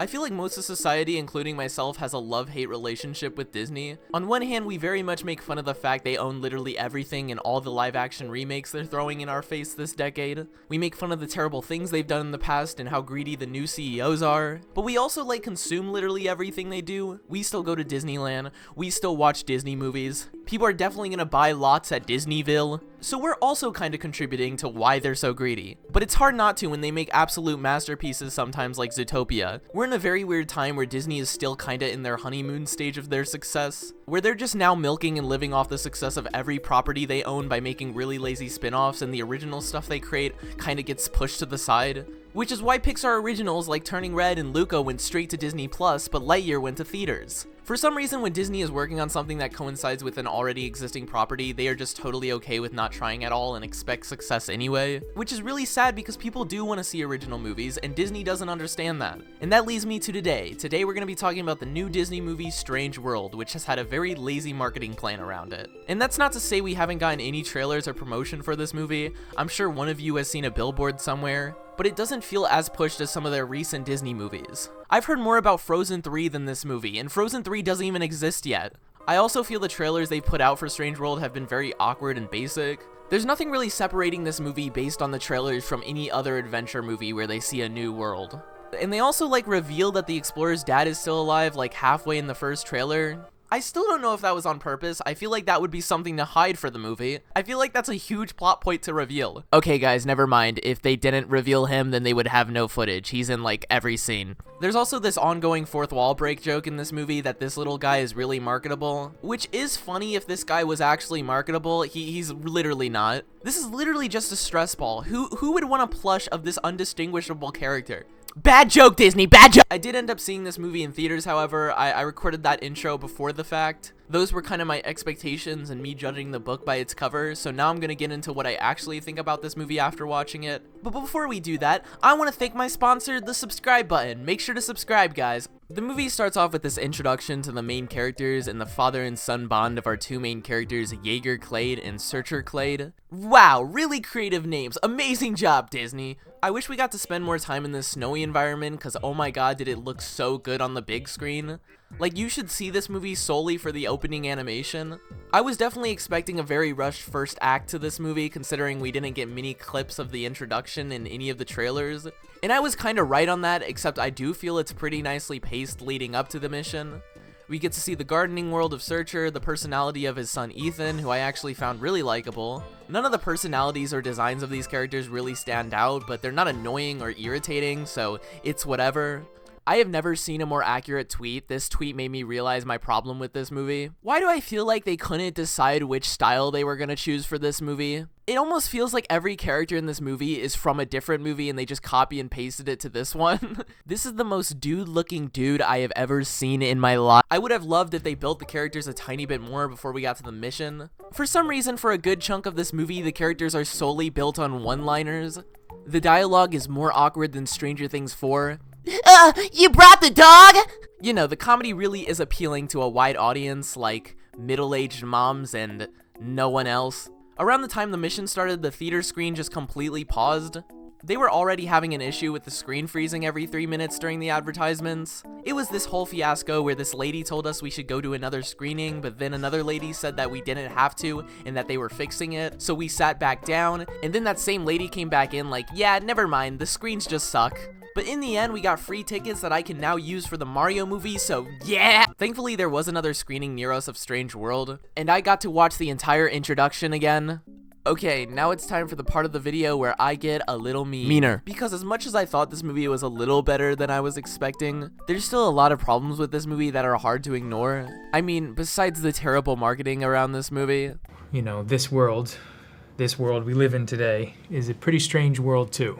I feel like most of society, including myself, has a love-hate relationship with Disney. On one hand, we very much make fun of the fact they own literally everything in all the live-action remakes they're throwing in our face this decade. We make fun of the terrible things they've done in the past and how greedy the new CEOs are. But we also like consume literally everything they do. We still go to Disneyland. We still watch Disney movies. People are definitely gonna buy lots at Disneyville. So we're also kind of contributing to why they're so greedy. But it's hard not to when they make absolute masterpieces sometimes like Zootopia. We're in a very weird time where Disney is still kinda in their honeymoon stage of their success, where they're just now milking and living off the success of every property they own by making really lazy spin-offs, and the original stuff they create kinda gets pushed to the side. Which is why Pixar originals like Turning Red and Luca went straight to Disney Plus, but Lightyear went to theaters. For some reason, when Disney is working on something that coincides with an already existing property, they are just totally okay with not trying at all and expect success anyway. Which is really sad because people do want to see original movies, and Disney doesn't understand that. And that leads me to today. Today we're going to be talking about the new Disney movie Strange World, which has had a very lazy marketing plan around it. And that's not to say we haven't gotten any trailers or promotion for this movie. I'm sure one of you has seen a billboard somewhere, but it doesn't feel as pushed as some of their recent Disney movies. I've heard more about Frozen 3 than this movie, and Frozen 3 doesn't even exist yet. I also feel the trailers they've put out for Strange World have been very awkward and basic. There's nothing really separating this movie based on the trailers from any other adventure movie where they see a new world. And they also reveal that the explorer's dad is still alive halfway in the first trailer. I still don't know if that was on purpose. I feel like that would be something to hide for the movie. I feel like that's a huge plot point to reveal. Okay guys, never mind. If they didn't reveal him, then they would have no footage. He's in every scene. There's also this ongoing fourth wall break joke in this movie that this little guy is really marketable, which is funny if this guy was actually marketable. He's literally not. This is literally just a stress ball. Who would want a plush of this undistinguishable character? Bad joke, Disney, bad joke! I did end up seeing this movie in theaters, however. I recorded that intro before the fact. Those were kind of my expectations and me judging the book by its cover, so now I'm gonna get into what I actually think about this movie after watching it. But before we do that, I want to thank my sponsor, the subscribe button. Make sure to subscribe, guys. The movie starts off with this introduction to the main characters and the father and son bond of our two main characters, Jaeger Clade and Searcher Clade. Wow, really creative names. Amazing job, Disney. I wish we got to spend more time in this snowy environment, because oh my god, did it look so good on the big screen. You should see this movie solely for the opening animation. I was definitely expecting a very rushed first act to this movie, considering we didn't get many clips of the introduction in any of the trailers. And I was kinda right on that, except I do feel it's pretty nicely paced leading up to the mission. We get to see the gardening world of Searcher, the personality of his son Ethan, who I actually found really likable. None of the personalities or designs of these characters really stand out, but they're not annoying or irritating, so it's whatever. I have never seen a more accurate tweet. This tweet made me realize my problem with this movie. Why do I feel like they couldn't decide which style they were gonna choose for this movie? It almost feels like every character in this movie is from a different movie and they just copy and pasted it to this one. This is the most dude-looking dude I have ever seen in my life. I would have loved if they built the characters a tiny bit more before we got to the mission. For some reason, for a good chunk of this movie, the characters are solely built on one-liners. The dialogue is more awkward than Stranger Things 4. You brought the dog? You know, the comedy really is appealing to a wide audience, like middle-aged moms and no one else. Around the time the mission started, the theater screen just completely paused. They were already having an issue with the screen freezing every 3 minutes during the advertisements. It was this whole fiasco where this lady told us we should go to another screening, but then another lady said that we didn't have to and that they were fixing it, so we sat back down, and then that same lady came back in yeah, never mind, the screens just suck. But in the end, we got free tickets that I can now use for the Mario movie, so yeah! Thankfully, there was another screening near us of Strange World, and I got to watch the entire introduction again. Okay, now it's time for the part of the video where I get a little meaner. Because as much as I thought this movie was a little better than I was expecting, there's still a lot of problems with this movie that are hard to ignore. I mean, besides the terrible marketing around this movie. You know, this world we live in today is a pretty strange world too.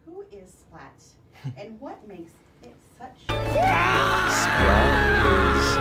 Who is Splat, and what makes it such? Splat is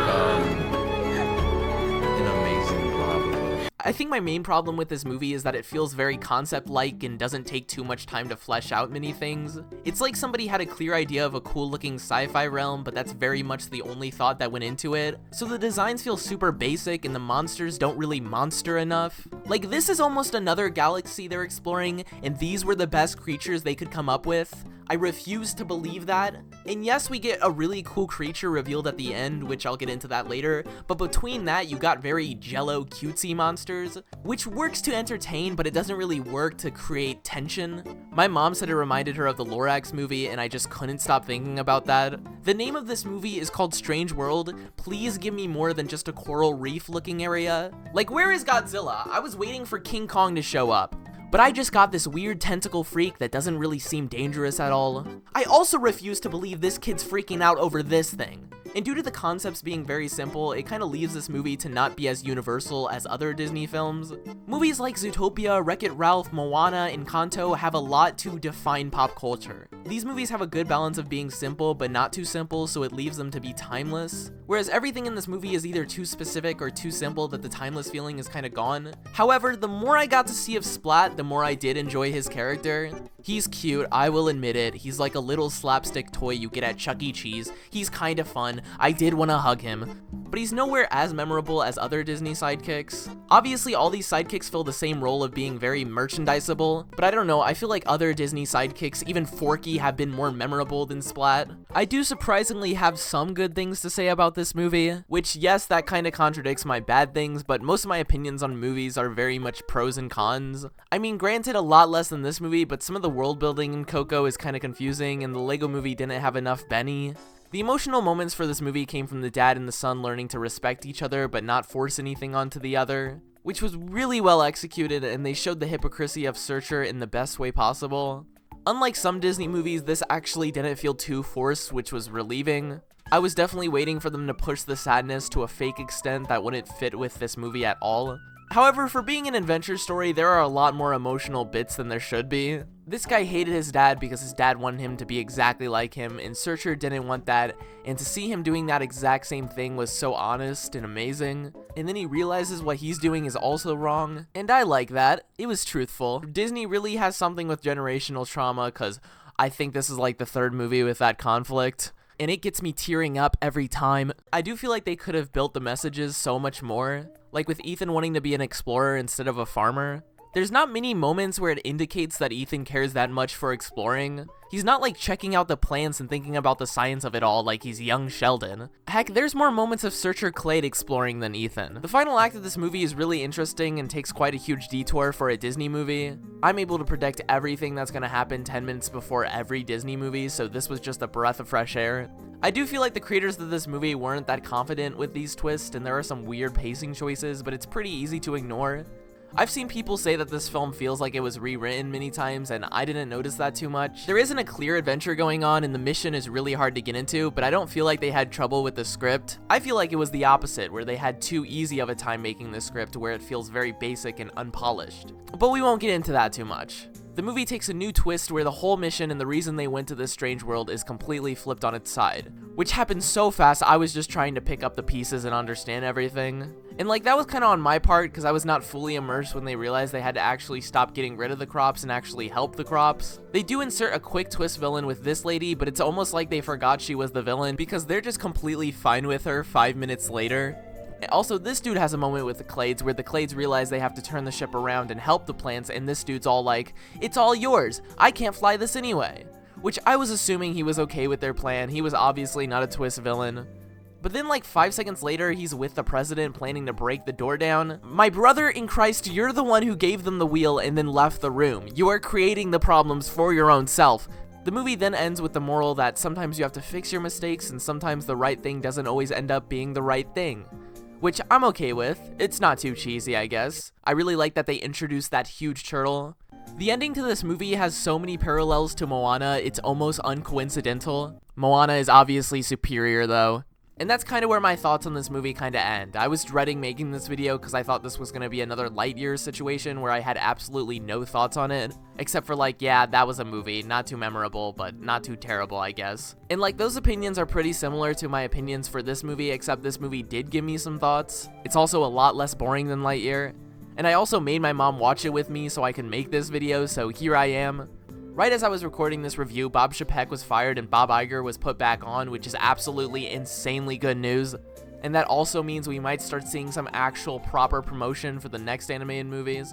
an amazing blob. I think my main problem with this movie is that it feels very concept-like and doesn't take too much time to flesh out many things. It's like somebody had a clear idea of a cool-looking sci-fi realm, but that's very much the only thought that went into it. So the designs feel super basic and the monsters don't really monster enough. Like, this is almost another galaxy they're exploring, and these were the best creatures they could come up with. I refuse to believe that. And yes, we get a really cool creature revealed at the end, which I'll get into that later, but between that, you got very jello cutesy monsters, which works to entertain, but it doesn't really work to create tension. My mom said it reminded her of the Lorax movie, and I just couldn't stop thinking about that. The name of this movie is called Strange World. Please give me more than just a coral reef looking area. Like, where is Godzilla? I was waiting for King Kong to show up. But I just got this weird tentacle freak that doesn't really seem dangerous at all. I also refuse to believe this kid's freaking out over this thing. And due to the concepts being very simple, it kind of leaves this movie to not be as universal as other Disney films. Movies like Zootopia, Wreck-It Ralph, Moana, and Encanto have a lot to define pop culture. These movies have a good balance of being simple but not too simple, so it leaves them to be timeless. Whereas everything in this movie is either too specific or too simple that the timeless feeling is kind of gone. However, the more I got to see of Splat, the more I did enjoy his character. He's cute, I will admit it. He's like a little slapstick toy you get at Chuck E. Cheese. He's kind of fun. I did want to hug him. But he's nowhere as memorable as other Disney sidekicks. Obviously, all these sidekicks fill the same role of being very merchandisable, but I don't know, I feel like other Disney sidekicks, even Forky, have been more memorable than Splat. I do surprisingly have some good things to say about this movie, which yes, that kind of contradicts my bad things, but most of my opinions on movies are very much pros and cons. I mean, granted, a lot less than this movie, but some of the world building in Coco is kind of confusing, and the Lego movie didn't have enough Benny. The emotional moments for this movie came from the dad and the son learning to respect each other but not force anything onto the other, which was really well executed, and they showed the hypocrisy of Searcher in the best way possible. Unlike some Disney movies, this actually didn't feel too forced, which was relieving. I was definitely waiting for them to push the sadness to a fake extent that wouldn't fit with this movie at all. However, for being an adventure story, there are a lot more emotional bits than there should be. This guy hated his dad because his dad wanted him to be exactly like him, and Searcher didn't want that, and to see him doing that exact same thing was so honest and amazing. And then he realizes what he's doing is also wrong, and I like that. It was truthful. Disney really has something with generational trauma, because I think this is like the third movie with that conflict, and it gets me tearing up every time. I do feel like they could have built the messages so much more. Like with Ethan wanting to be an explorer instead of a farmer. There's not many moments where it indicates that Ethan cares that much for exploring. He's not like checking out the plants and thinking about the science of it all like he's young Sheldon. Heck, there's more moments of Searcher Clade exploring than Ethan. The final act of this movie is really interesting and takes quite a huge detour for a Disney movie. I'm able to predict everything that's gonna happen 10 minutes before every Disney movie, so this was just a breath of fresh air. I do feel like the creators of this movie weren't that confident with these twists, and there are some weird pacing choices, but it's pretty easy to ignore. I've seen people say that this film feels like it was rewritten many times, and I didn't notice that too much. There isn't a clear adventure going on, and the mission is really hard to get into, but I don't feel like they had trouble with the script. I feel like it was the opposite, where they had too easy of a time making the script, where it feels very basic and unpolished. But we won't get into that too much. The movie takes a new twist where the whole mission and the reason they went to this strange world is completely flipped on its side, which happened so fast I was just trying to pick up the pieces and understand everything. And like, that was kind of on my part because I was not fully immersed when they realized they had to actually stop getting rid of the crops and actually help the crops. They do insert a quick twist villain with this lady, but it's almost like they forgot she was the villain because they're just completely fine with her 5 minutes later. Also, this dude has a moment with the Clades where the Clades realize they have to turn the ship around and help the plants, and this dude's all like, "It's all yours, I can't fly this anyway." Which I was assuming he was okay with their plan. He was obviously not a twist villain. But then like 5 seconds later, he's with the president planning to break the door down. My brother in Christ, you're the one who gave them the wheel and then left the room. You are creating the problems for your own self. The movie then ends with the moral that sometimes you have to fix your mistakes and sometimes the right thing doesn't always end up being the right thing. Which I'm okay with. It's not too cheesy, I guess. I really like that they introduced that huge turtle. The ending to this movie has so many parallels to Moana, it's almost uncoincidental. Moana is obviously superior though. And that's kind of where my thoughts on this movie kind of end. I was dreading making this video because I thought this was going to be another Lightyear situation where I had absolutely no thoughts on it. Except for like, yeah, that was a movie. Not too memorable, but not too terrible, I guess. And like, those opinions are pretty similar to my opinions for this movie, except this movie did give me some thoughts. It's also a lot less boring than Lightyear. And I also made my mom watch it with me so I can make this video, so here I am. Right as I was recording this review, Bob Chapek was fired and Bob Iger was put back on, which is absolutely insanely good news. and that also means we might start seeing some actual proper promotion for the next animated movies.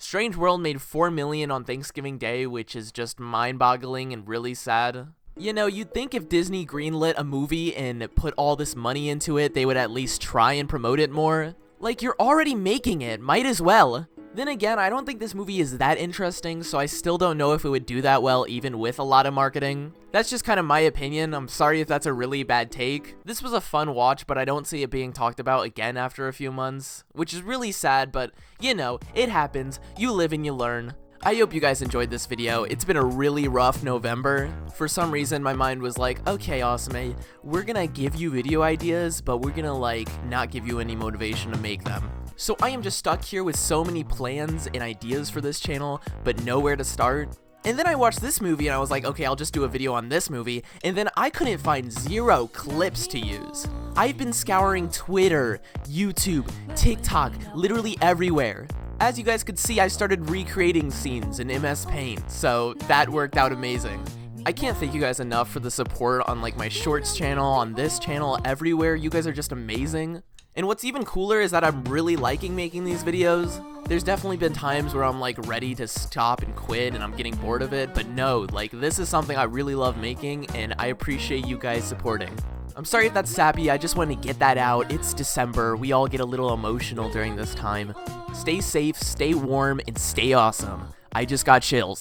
Strange World made $4 million on Thanksgiving Day, which is just mind-boggling and really sad. You know, you'd think if Disney greenlit a movie and put all this money into it, they would at least try and promote it more. Like, you're already making it, might as well. Then again, I don't think this movie is that interesting, so I still don't know if it would do that well even with a lot of marketing. That's just kind of my opinion. I'm sorry if that's a really bad take. This was a fun watch, but I don't see it being talked about again after a few months, which is really sad, but you know, it happens. You live and you learn. I hope you guys enjoyed this video. It's been a really rough November. For some reason, my mind was like, okay, Awesomemay, we're gonna give you video ideas, but we're gonna like not give you any motivation to make them. So I am just stuck here with so many plans and ideas for this channel, but nowhere to start. And then I watched this movie and I was like, okay, I'll just do a video on this movie, and then I couldn't find 0 clips to use. I've been scouring Twitter, YouTube, TikTok, literally everywhere. As you guys could see, I started recreating scenes in MS Paint, so that worked out amazing. I can't thank you guys enough for the support on like my shorts channel, on this channel, everywhere. You guys are just amazing. And what's even cooler is that I'm really liking making these videos. There's definitely been times where I'm like ready to stop and quit and I'm getting bored of it, but no, like this is something I really love making and I appreciate you guys supporting. I'm sorry if that's sappy, I just wanted to get that out. It's December, we all get a little emotional during this time. Stay safe, stay warm, and stay awesome. I just got chills.